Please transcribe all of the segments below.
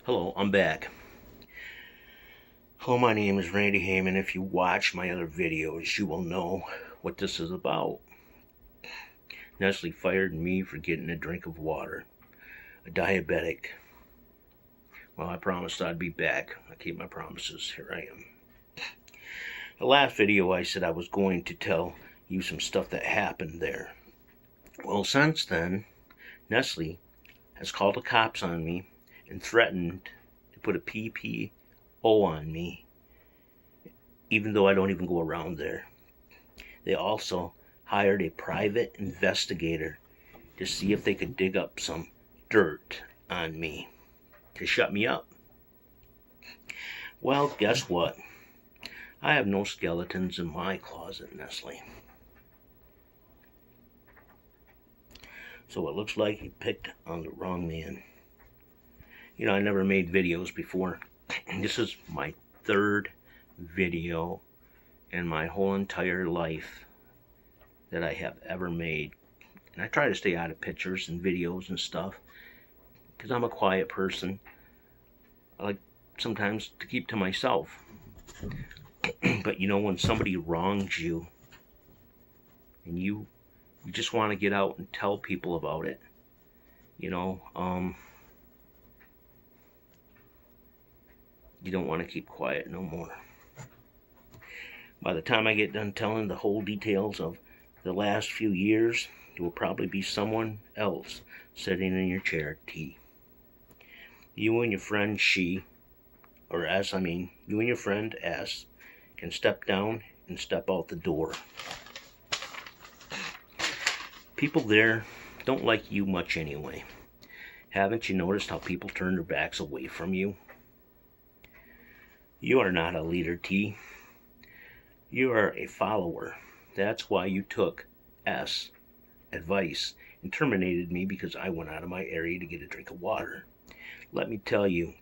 Hello, I'm back. Hello, my name is Randy Heyman. If you watch my other videos, you will know what this is about. Nestle fired me for getting a drink of water. A diabetic. Well, I promised I'd be back. I keep my promises. Here I am. The last video I said I was going to tell you some stuff that happened there. Well, since then, Nestle has called the cops on me and threatened to put a PPO on me, even though I don't even go around there. They also hired a private investigator to see if they could dig up some dirt on me to shut me up. Well, guess what? I have no skeletons in my closet, Nestle. So it looks like you picked on the wrong man. You know, I never made videos before. This is my third video in my whole entire life that I have ever made. And I try to stay out of pictures and videos and stuff because I'm a quiet person. I like sometimes to keep to myself. But you know, when somebody wrongs you and you just want to get out and tell people about it, you know, you don't want to keep quiet no more. By the time I get done telling the whole details of the last few years, there will probably be someone else sitting in your chair, T. You and your friend you and your friend S, can step down and step out the door. People there don't like you much anyway. Haven't you noticed how people turn their backs away from you? You are not a leader, T. You are a follower. That's why you took S advice and terminated me because I went out of my area to get a drink of water. Let me tell you,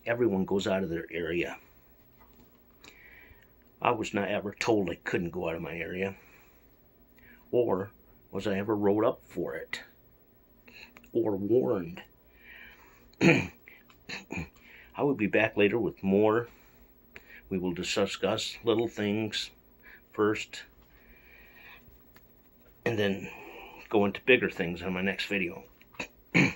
everyone goes out of their area. I was not ever told I couldn't go out of my area. Or was I ever wrote up for it? Or warned? I will be back later with more. We will discuss little things first, and then go into bigger things on my next video. You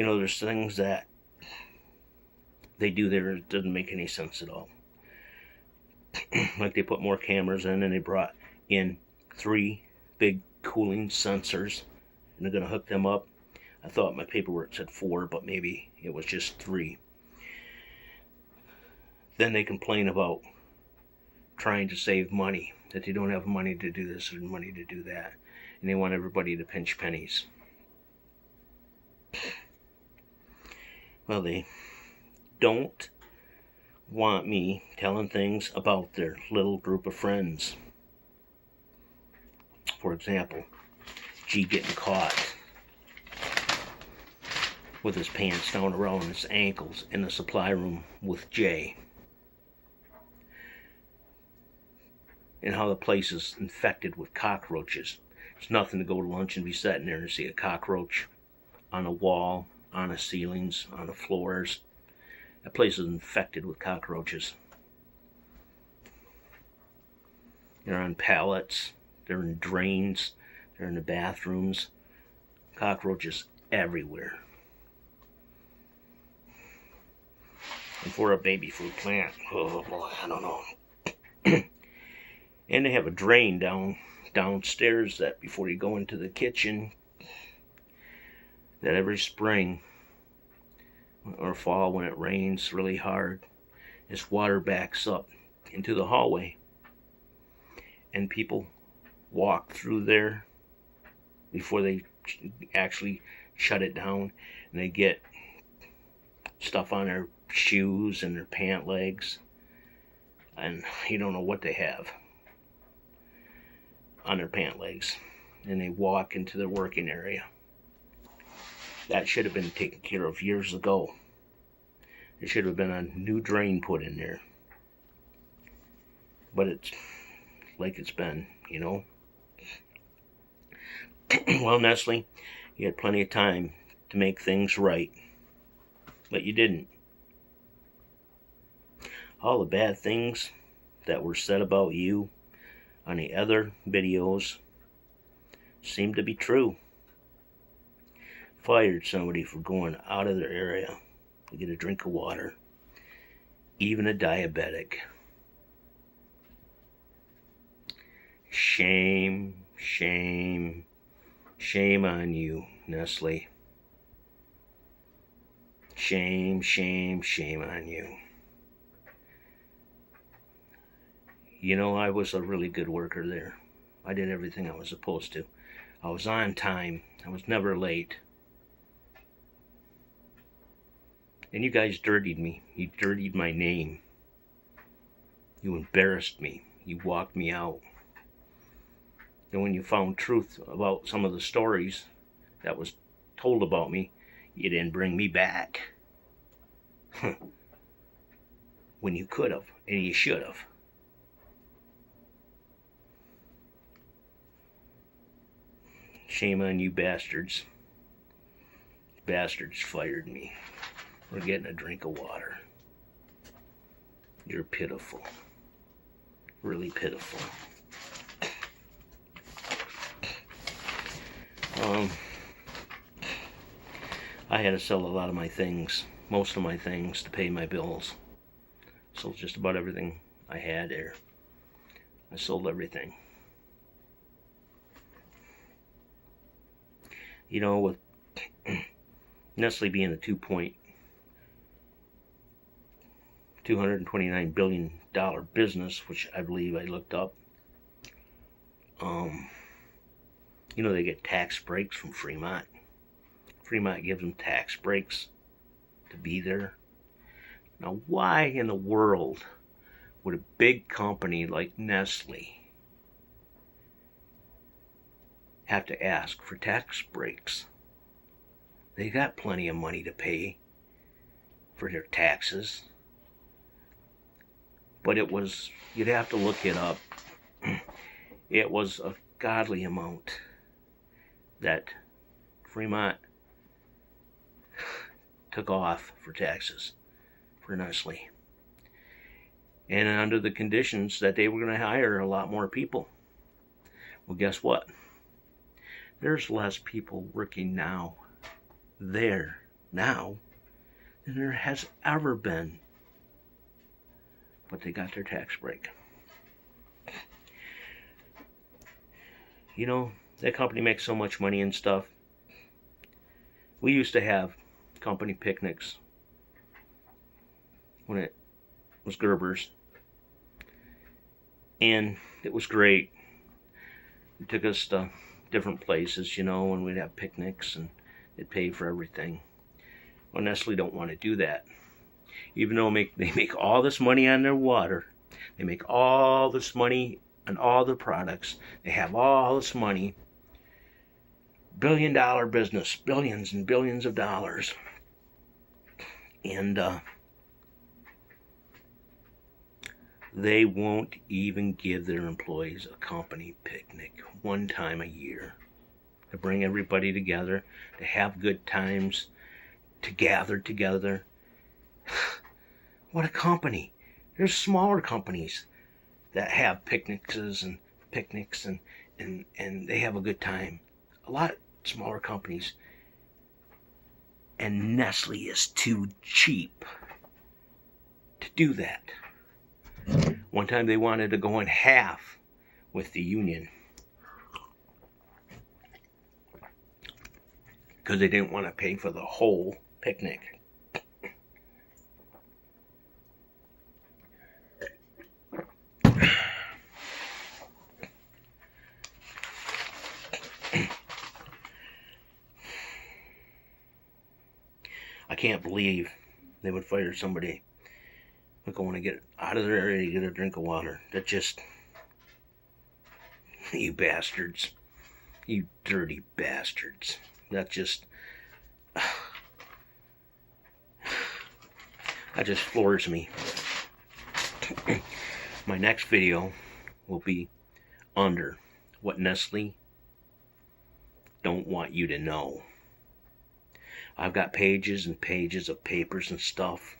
know, there's things that they do there that doesn't make any sense at all. Like they put more cameras in and they brought in 3 big cooling sensors and they're going to hook them up. I thought my paperwork said 4, but maybe it was just 3. Then they complain about trying to save money, that they don't have money to do this or money to do that, and they want everybody to pinch pennies. Well, they don't want me telling things about their little group of friends. For example, G getting caught with his pants down around his ankles in the supply room with J. And how the place is infected with cockroaches. It's nothing to go to lunch and be sitting there and see a cockroach on a wall, on the ceilings, on the floors. That place is infected with cockroaches. They're on pallets, they're in drains, they're in the bathrooms. Cockroaches everywhere. And for a baby food plant, oh boy, I don't know. And they have a drain downstairs that before you go into the kitchen, that every spring or fall when it rains really hard, this water backs up into the hallway. And people walk through there before they actually shut it down, and they get stuff on their shoes and their pant legs, and you don't know what they have on their pant legs, and they walk into their working area. That should have been taken care of years ago. There should have been a new drain put in there. But it's like it's been, you know. Well, Nestle, you had plenty of time to make things right. but you didn't. All the bad things that were said about you on the other videos seem to be true. Fired somebody for going out of their area to get a drink of water, even a diabetic. Shame, shame, shame on you, Nestle. Shame, shame, shame on you. You know, I was a really good worker there. I did everything I was supposed to. I was on time. I was never late. And you guys dirtied me. You dirtied my name. You embarrassed me. You walked me out. And when you found truth about some of the stories that was told about me, you didn't bring me back. When you could have, and you should have. Shame on you bastards. Bastards fired me. We're getting a drink of water. You're pitiful. Really pitiful. I had to sell a lot of my things, most of my things, to pay my bills. Sold just about everything I had there. I sold everything. You know, with Nestle being a $229 billion business, which I believe I looked up, you know, they get tax breaks from Fremont. Fremont gives them tax breaks to be there. Now, why in the world would a big company like Nestle have to ask for tax breaks? They got plenty of money to pay for their taxes. But it was, you'd have to look it up. It was a godly amount that Fremont took off for taxes for Nestle. And under the conditions that they were going to hire a lot more people. Well, guess what? There's less people working now there now than there has ever been. But they got their tax break. You know, that company makes so much money and stuff. We used to have company picnics when it was Gerber's. And it was great. It took us to different places, you know, and we'd have picnics and they'd pay for everything. Well, Nestle don't want to do that. Even though they make all this money on their water, they make all this money on all the products, they have all this money, billion-dollar business, billions and billions of dollars, and they won't even give their employees a company picnic one time a year to bring everybody together, to have good times, to gather together. What a company. There's smaller companies that have picnics and they have a good time. A lot smaller companies. And Nestle is too cheap to do that. One time they wanted to go in half with the union because they didn't want to pay for the whole picnic. I can't believe they would fire somebody for going to get out of their area to get a drink of water. That just, you bastards, you dirty bastards. That just floors me. My next video will be under what Nestle don't want you to know. I've got pages and pages of papers and stuff.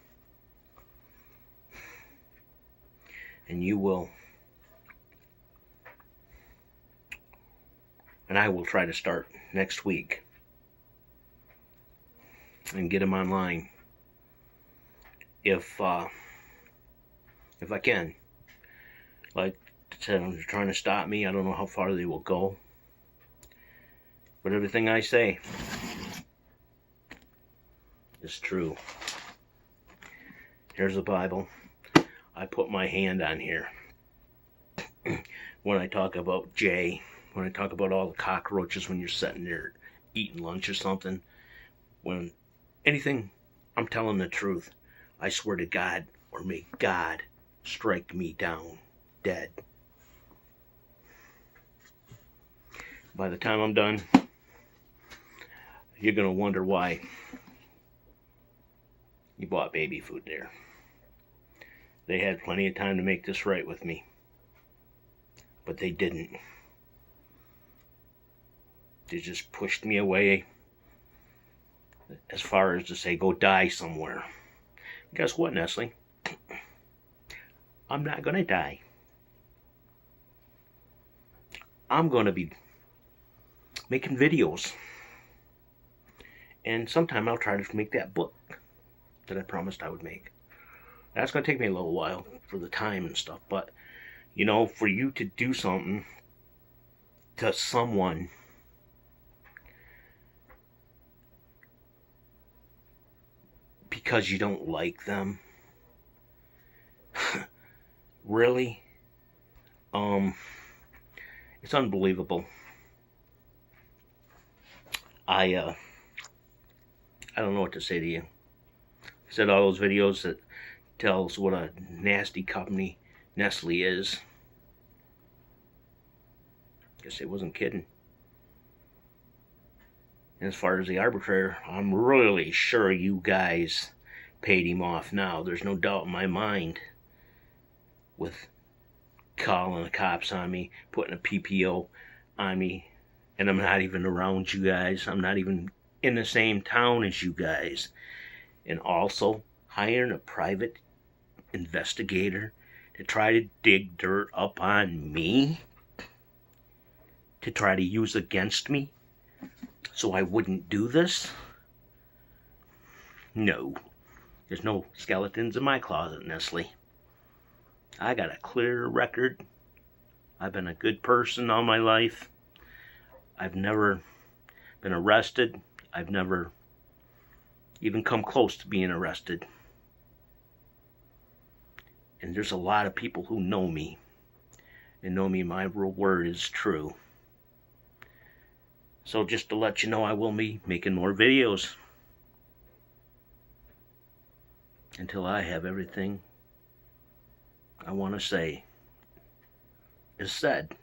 And you will. And I will try to start next week and get them online if I can. Like I said, they're trying to stop me. I don't know how far they will go, but everything I say is true. Here's the Bible. I put my hand on here when I talk about Jay, when I talk about all the cockroaches when you're sitting there eating lunch or something. When anything, I'm telling the truth. I swear to God, or may God strike me down dead. By the time I'm done, you're going to wonder why you bought baby food there. They had plenty of time to make this right with me, but they didn't. They just pushed me away as far as to say, go die somewhere. Guess what, Nestle? I'm not going to die. I'm going to be making videos. And sometime I'll try to make that book that I promised I would make. That's going to take me a little while for the time and stuff. But, you know, for you to do something to someone because you don't like them, really, it's unbelievable. I don't know what to say to you. I said all those videos that tells what a nasty company Nestle is. Guess it wasn't kidding. And as far as the arbitrator, I'm really sure you guys paid him off now. There's no doubt in my mind with calling the cops on me, putting a PPO on me, and I'm not even around you guys. I'm not even in the same town as you guys. And also hiring a private investigator to try to dig dirt up on me, to try to use against me so I wouldn't do this. No, there's no skeletons in my closet, Nestle. I got a clear record. I've been a good person all my life. I've never been arrested. I've never even come close to being arrested. And there's a lot of people who know me and know me my word is true. So just to let you know, I will be making more videos until I have everything I want to say is said.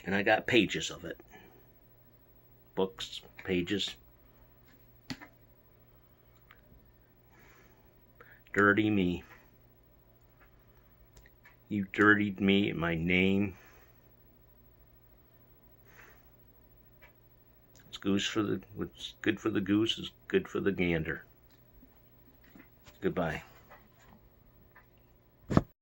And I got pages of it. Books, pages. Dirty me. You dirtied me, my name. What's good for the goose is good for the gander. Goodbye.